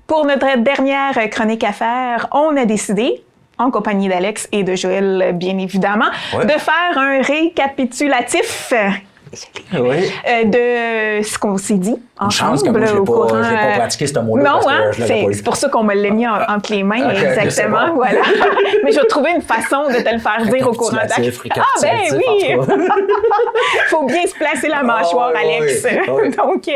Pour notre dernière chronique à faire, on a décidé, en compagnie d'Alex et de Joël, bien évidemment, de faire un récapitulatif de ce qu'on s'est dit ensemble. Une chance que moi, je n'ai pas pratiqué ce mot-là. Non, parce que je l'avais pas eu. C'est pour ça qu'on me l'a mis entre les mains, Okay, exactement. bon. Voilà. Mais je vais trouver une façon de te le faire dire au courant de la... Ah ben oui! Il faut bien se placer la mâchoire, Alex. Oui. Donc,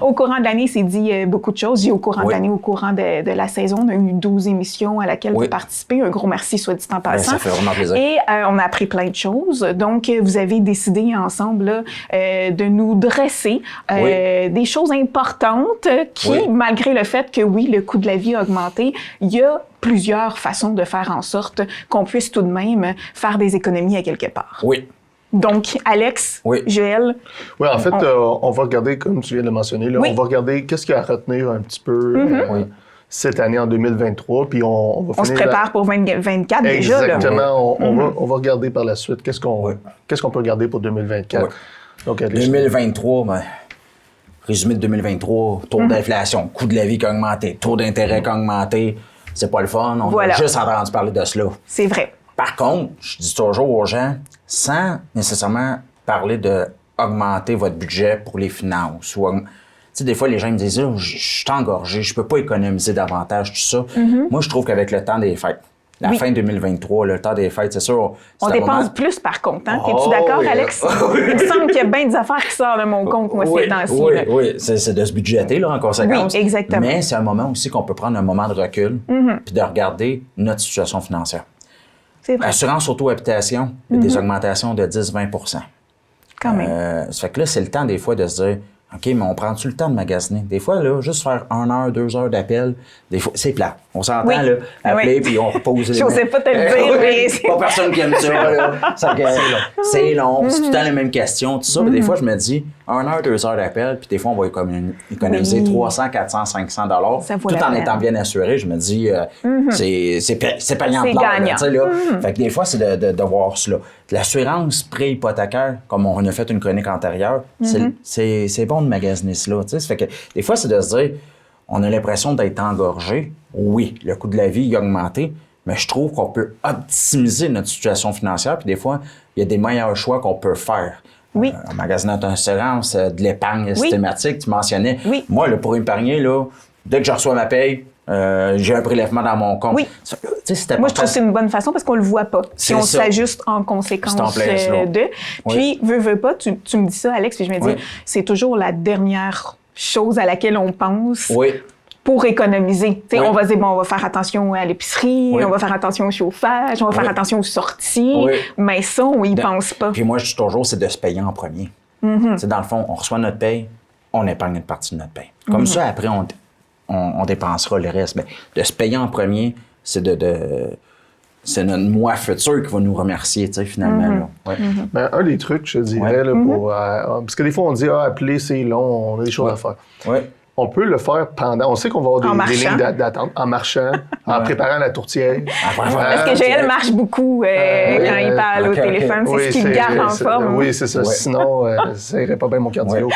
au courant de l'année, c'est dit beaucoup de choses. J'ai au courant de l'année, au courant de la saison, on a eu 12 émissions à laquelle tu as participé. Un gros merci, soit dit en passant. Ça fait vraiment plaisir. Et on a appris plein de choses. Donc, vous avez décidé ensemble là, de nous dresser des choses importantes qui, malgré le fait que oui, le coût de la vie a augmenté, il y a plusieurs façons de faire en sorte qu'on puisse tout de même faire des économies à quelque part. Oui. Donc, Alex, Joël... Oui, en fait, on va regarder, comme tu viens de le mentionner, là, on va regarder qu'est-ce qu'il y a à retenir un petit peu cette année en 2023, puis on va finir... On se prépare pour 2024 déjà. Exactement. On va regarder par la suite qu'est-ce qu'on peut regarder pour 2024. Donc, 2023, résumé de 2023, taux d'inflation, coût de la vie qui a augmenté, taux d'intérêt qui a augmenté. C'est pas le fun. On a juste entendu parler de cela. C'est vrai. Par contre, je dis toujours aux gens, sans nécessairement parler de augmenter votre budget pour les finances. Tu sais, des fois, les gens me disent « Je suis engorgé, je peux pas économiser davantage, tout ça. Moi, je trouve qu'avec le temps des fêtes, la fin 2023, le temps des fêtes, c'est sûr... On dépense plus, par contre. Hein? Es-tu d'accord, Alex? Il me semble qu'il y a bien des affaires qui sortent de mon compte, moi, ces temps-ci. Oui, c'est de se budgéter, là, en conséquence. Oui, exactement. Mais c'est un moment aussi qu'on peut prendre un moment de recul puis de regarder notre situation financière. C'est vrai. Assurance auto-habitation, il y a des augmentations de 10-20 %. Quand même. Ça fait que là, c'est le temps, des fois, de se dire... OK, mais on prend-tu le temps de magasiner? Des fois, là, juste faire 1 heure, 2 heures d'appel, des fois, c'est plat. On s'entend, là, appeler, puis on repose les mains. Je n'osais pas te le dire, mais... Pas personne qui aime ça, là. C'est long. C'est tout le temps les mêmes questions, tout ça. Mais des fois, je me dis, 1 heure, 2 heures d'appel, puis des fois, on va économiser 300, 400, 500 $, tout en étant bien assuré. Je me dis, c'est payant de l'heure, là. Fait que des fois, c'est de voir cela. L'assurance pré-hypothécaire, comme on a fait une chronique antérieure, c'est bon de magasiner cela. Ça fait que des fois, c'est de se dire, on a l'impression d'être engorgé. Oui, le coût de la vie a augmenté, mais je trouve qu'on peut optimiser notre situation financière. Puis des fois, il y a des meilleurs choix qu'on peut faire. Oui. En magasinant ton assurance, de l'épargne systématique, tu mentionnais. Oui. Moi, là, pour épargner, là, dès que je reçois ma paye, j'ai un prélèvement dans mon compte. Oui. Moi, je trouve que c'est une bonne façon parce qu'on le voit pas. Si on s'ajuste en conséquence de. Puis, veux pas, tu me dis ça, Alex, puis je me dis, c'est toujours la dernière chose à laquelle on pense. Pour économiser. On va dire, bon, on va faire attention à l'épicerie, on va faire attention au chauffage, on va faire attention aux sorties, mais ça, on y pense pas. Puis moi, je dis toujours, c'est de se payer en premier. Dans le fond, on reçoit notre paye, on épargne une partie de notre paye. Comme ça, après, on dépensera le reste. Mais de se payer en premier, c'est c'est notre moi futur qui va nous remercier, finalement. Là. Ben, un des trucs, je dirais, là, pour... parce que des fois, on dit, appeler, c'est long, on a des choses à faire. On peut le faire pendant... On sait qu'on va avoir des lignes d'attente en marchant, en préparant la tourtière. Parce que Joël marche beaucoup quand il parle au téléphone. C'est ce qui le garde en forme. Oui, c'est ça. Sinon, ça irait pas bien mon cardio.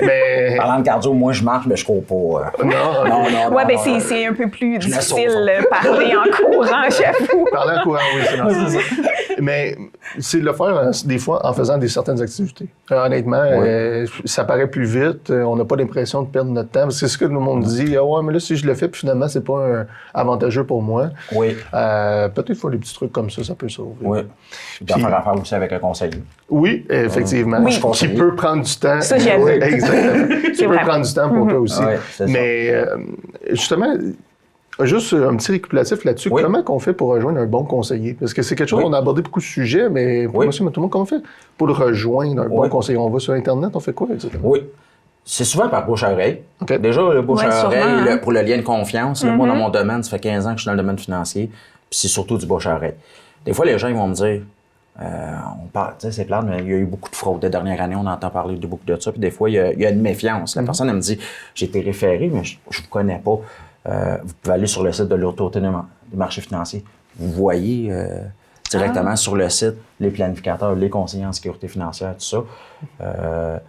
Mais... Parlant de cardio, moi, je marche, mais je cours pas. Non. Ouais, ben c'est un peu plus difficile de parler en courant, j'avoue. Parler en courant, oui, c'est ça. Mais c'est de le faire, des fois, en faisant certaines activités. Honnêtement, ça paraît plus vite. On n'a pas l'impression de perdre notre temps. C'est ce que le monde dit. Ah ouais, mais là, si je le fais, puis finalement, c'est pas avantageux pour moi. Peut-être faire des petits trucs comme ça peut sauver. Oui. Tu dois faire affaire aussi avec un conseiller. Oui, effectivement. Qui peut prendre du temps. Ça, j'aime. Exactement. Qui peut prendre du temps pour toi aussi. Mais justement... Juste un petit récapitulatif là-dessus. Comment on fait pour rejoindre un bon conseiller? Parce que c'est quelque chose, on a abordé beaucoup de sujets, mais pour monsieur, tout le monde, comment on fait pour rejoindre un bon conseiller? On va sur Internet, on fait quoi exactement? Oui. C'est souvent par bouche à oreille. Déjà, le bouche à oreille, pour le lien de confiance. Moi, dans mon domaine, ça fait 15 ans que je suis dans le domaine financier. Puis c'est surtout du bouche à oreille. Des fois, les gens ils vont me dire, on parle, tu sais, c'est clair, mais il y a eu beaucoup de fraudes les dernières années, on entend parler de beaucoup de ça. Puis des fois, il y a une méfiance. La personne, elle me dit, j'ai été référé, mais je ne vous connais pas. Vous pouvez aller sur le site de l'Autorité des marchés financiers. Vous voyez directement sur le site les planificateurs, les conseillers en sécurité financière, tout ça.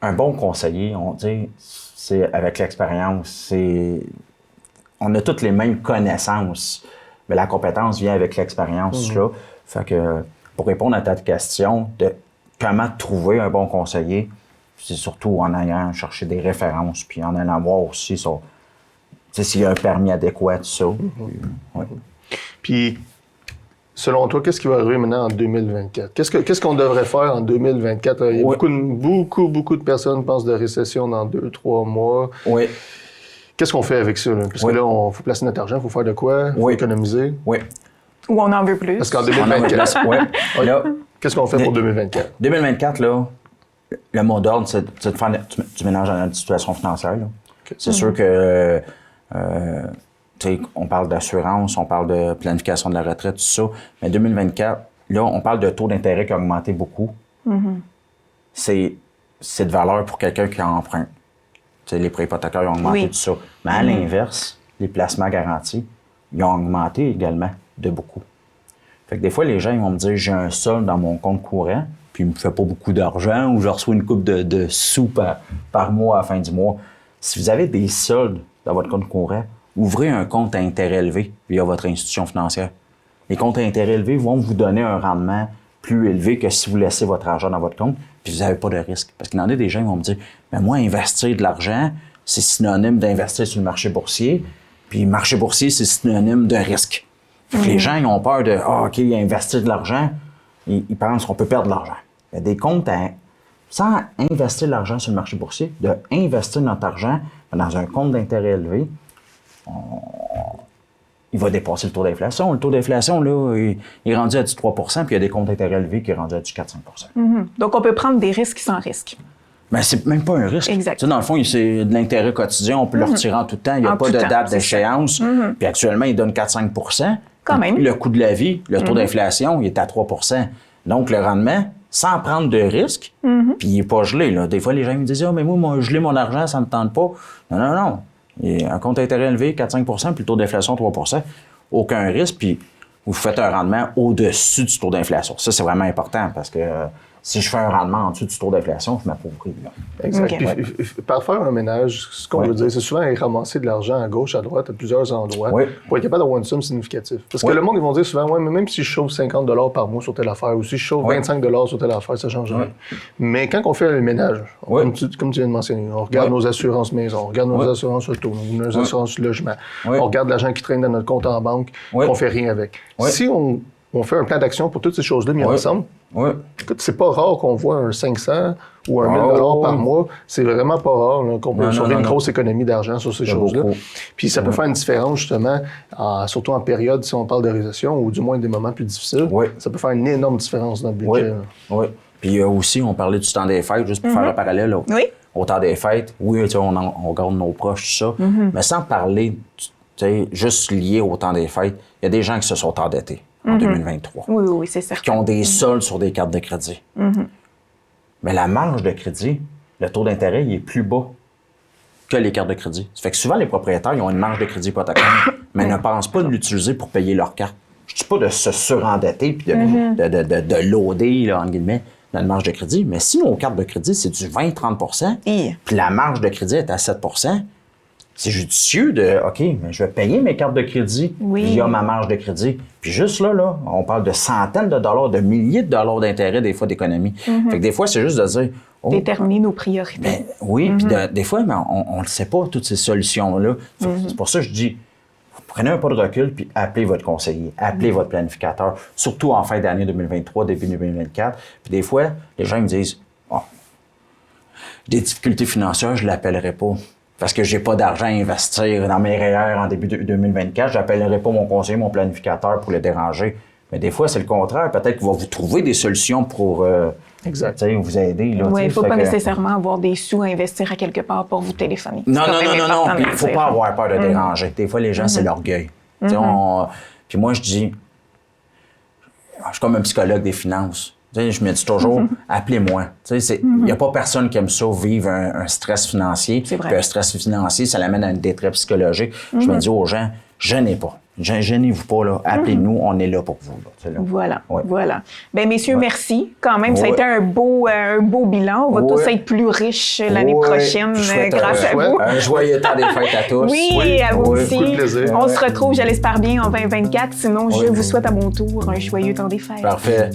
Un bon conseiller, on dit, c'est avec l'expérience, on a toutes les mêmes connaissances. Mais la compétence vient avec l'expérience, là. Fait que, pour répondre à ta question de comment trouver un bon conseiller, c'est surtout en allant chercher des références, puis en allant voir aussi s'il y a un permis adéquat, tout ça. Ouais. Puis, selon toi, qu'est-ce qui va arriver maintenant en 2024? Qu'est-ce qu'on devrait faire en 2024? Il y a beaucoup de personnes pensent de récession dans 2-3 mois. Oui. Qu'est-ce qu'on fait avec ça? Là? Parce que là, il faut placer notre argent, il faut faire de quoi? Il faut économiser. Oui. Ou on en veut plus. Parce qu'en 2024, là, qu'est-ce qu'on fait pour 2024? 2024, là, le mot d'ordre, c'est de faire du ménage dans notre situation financière. Okay. C'est sûr que, on parle d'assurance, on parle de planification de la retraite, tout ça. Mais 2024, là, on parle de taux d'intérêt qui a augmenté beaucoup. C'est de valeur pour quelqu'un qui emprunte. Les prêts hypothécaires ont augmenté, tout ça. Mais à l'inverse, les placements garantis, ils ont augmenté également de beaucoup. Fait que des fois, les gens ils vont me dire, j'ai un solde dans mon compte courant, puis il ne me fait pas beaucoup d'argent, ou je reçois une coupe de sous par mois à la fin du mois. Si vous avez des soldes dans votre compte courant, ouvrez un compte à intérêt élevé via votre institution financière. Les comptes à intérêt élevé vont vous donner un rendement plus élevé que si vous laissez votre argent dans votre compte, puis vous n'avez pas de risque. Parce qu'il y en a des gens qui vont me dire, mais moi, investir de l'argent, c'est synonyme d'investir sur le marché boursier, puis le marché boursier, c'est synonyme de risque. Fait que les gens, ils ont peur de, OK, investir de l'argent, ils pensent qu'on peut perdre de l'argent. Il y a des comptes sans investir de l'argent sur le marché boursier, d'investir notre argent dans un compte d'intérêt élevé, il va dépasser le taux d'inflation. Le taux d'inflation, là, il est rendu à du 3 % puis il y a des comptes d'intérêt élevés qui est rendu à du 4-5 %. Donc, on peut prendre des risques sans risque. Mais c'est même pas un risque. Exact. Dans le fond, c'est de l'intérêt quotidien. On peut le retirer en tout temps. Il n'y a pas de date d'échéance. Puis actuellement, il donne 4-5 %. Quand même. Le coût de la vie, le taux d'inflation, il est à 3 % Donc, le rendement, sans prendre de risque, puis il n'est pas gelé. Là. Des fois, les gens me disent, mais moi, geler mon argent, ça ne me tente pas. Non. Il y a un compte d'intérêt élevé, 4-5 % puis le taux d'inflation, 3 %. Aucun risque, puis vous faites un rendement au-dessus du taux d'inflation. Ça, c'est vraiment important parce que si je fais un rendement en dessous du taux d'inflation, je m'appauvris. Exact. Okay. Puis, par faire un ménage, ce qu'on veut dire, c'est souvent ramasser de l'argent à gauche, à droite, à plusieurs endroits, pour être capable d'avoir une somme significative. Parce que le monde, ils vont dire souvent, mais même si je chauffe 50 $ par mois sur telle affaire, ou si je chauffe 25 $ sur telle affaire, ça ne change rien. Mais quand on fait le ménage, comme tu viens de mentionner, on regarde nos assurances maison, on regarde nos assurances auto, nos assurances logement, on regarde l'argent qui traîne dans notre compte en banque, qu'on ne fait rien avec. Si on fait un plan d'action pour toutes ces choses-là mis ensemble. Écoute, c'est pas rare qu'on voit un 500 ou un 1000 $ par mois. C'est vraiment pas rare là, qu'on peut sauver une grosse économie d'argent sur ces choses-là. Puis ça peut faire une différence, justement, surtout en période, si on parle de récession, ou du moins des moments plus difficiles. Ça peut faire une énorme différence dans le budget. Puis aussi, on parlait du temps des fêtes, juste pour faire le parallèle. Au temps des fêtes, on garde nos proches, tout ça. Mais sans parler, juste lié au temps des fêtes, il y a des gens qui se sont endettés en 2023. Oui, c'est certain. Qui ont des soldes sur des cartes de crédit. Mais la marge de crédit, le taux d'intérêt, il est plus bas que les cartes de crédit. Ça fait que souvent, les propriétaires, ils ont une marge de crédit hypothécaire, mais ne pensent pas de l'utiliser pour payer leurs cartes. Je ne dis pas de se surendetter puis de loader, là, entre guillemets, dans une marge de crédit, mais si nos cartes de crédit, c'est du 20-30 % puis la marge de crédit est à 7 % c'est judicieux de, OK, mais je vais payer mes cartes de crédit via ma marge de crédit. Puis juste là, on parle de centaines de dollars, de milliers de dollars d'intérêt, des fois, d'économie. Fait que des fois, c'est juste de dire... déterminer nos priorités. Puis des fois, on ne le sait pas, toutes ces solutions-là. C'est pour ça que je dis, prenez un pas de recul, puis appelez votre conseiller, appelez votre planificateur, surtout en fin d'année 2023, début 2024. Puis des fois, les gens me disent, des difficultés financières, je ne l'appellerai pas. Parce que j'ai pas d'argent à investir dans mes REER en début 2024, j'appellerai pas mon conseiller, mon planificateur pour le déranger. Mais des fois, c'est le contraire. Peut-être qu'il va vous trouver des solutions pour vous aider. Il ne faut pas nécessairement avoir des sous à investir à quelque part pour vous téléphoner. Non. Il ne faut pas avoir peur de déranger. Des fois, les gens, c'est l'orgueil. Puis moi, je dis, je suis comme un psychologue des finances. Je me dis toujours, appelez-moi. Il n'y a pas personne qui aime ça, vivre un stress financier. Puis un stress financier, ça l'amène à une détresse psychologique. Je me dis aux gens, je n'ai pas. Gênez-vous pas, là. Appelez-nous, on est là pour vous. Là. Voilà, voilà. Bien, messieurs, merci. Quand même, ça a été un beau bilan. On va tous être plus riches l'année prochaine grâce à vous. Un joyeux temps des fêtes à tous. Oui, à vous aussi. On se retrouve, je l'espère bien, en 2024. Sinon, je vous souhaite à mon tour un joyeux temps des fêtes. Parfait.